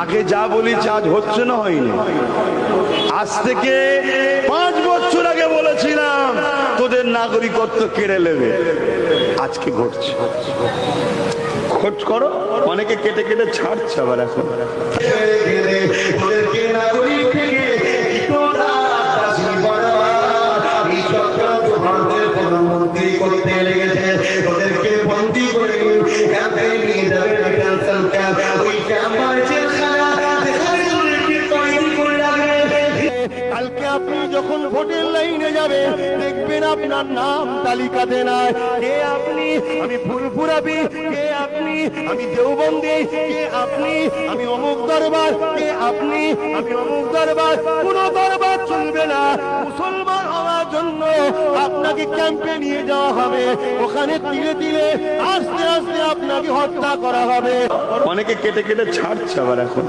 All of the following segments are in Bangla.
আগে যা বলেছি আজ হচ্ছে না, হয়নি। আজ থেকে 5 বছর আগে বলেছিলাম তোদের নাগরিকত্ব কেড়ে নেবে, আজকে ঘটছে। খোঁজ করো, অনেকে কেটে কেটে ছাড়ছে আবার এখন। প্রধানমন্ত্রী করতে লেগেছে, ওদেরকে বন্দী করে ক্যাম্পে নিয়ে যাবে, ক্যান্সার ক্যাম্প, ওই ক্যাম্প আছে। কালকে আপনি যখন ভোটের লাইনে যাবে দেখবেন আপনার নাম তালিকাতে নাই। কে আপনি? আমি ফুরফুরাবি। কে আপনি? আমি দেওবন্দি। কে আপনি? আমি অমুক দরবার। কে আপনি? আমি অমুক দরবার। কোন দরবার চলবে না। মুসলমান হওয়ার জন্য আপনাকে ক্যাম্পে নিয়ে যাওয়া হবে, ওখানে তিলে তিলে আস্তে আস্তে আপনাকে হত্যা করা হবে। অনেকে কেটে কেটে ছাড়ছে আবার এখন।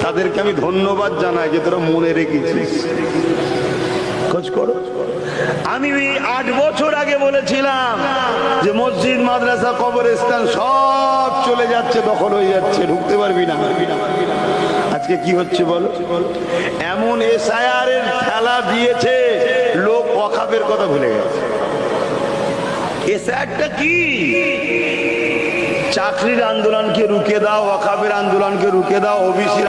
তাদেরকে আমি ধন্যবাদ জানাই যে তোরা মনে রেখেছিস। খোঁজ করো। আমি 8 বছর আগে বলেছিলাম যে মসজিদ, মাদ্রাসা, কবরস্থান সব চলে যাচ্ছে, দখল হয়ে যাচ্ছে, ঢুকতে পারবি না। আজকে কি হচ্ছে বলো? এমন এসআইআর এর খেলা দিয়েছে, লোক ওয়াকফের কথা ভুলে গেছে। এসআইআরটা কি? চাকরির আন্দোলনকে রুখে দাও, ওয়াকফের আন্দোলনকে রুখে দাও, ওবিসি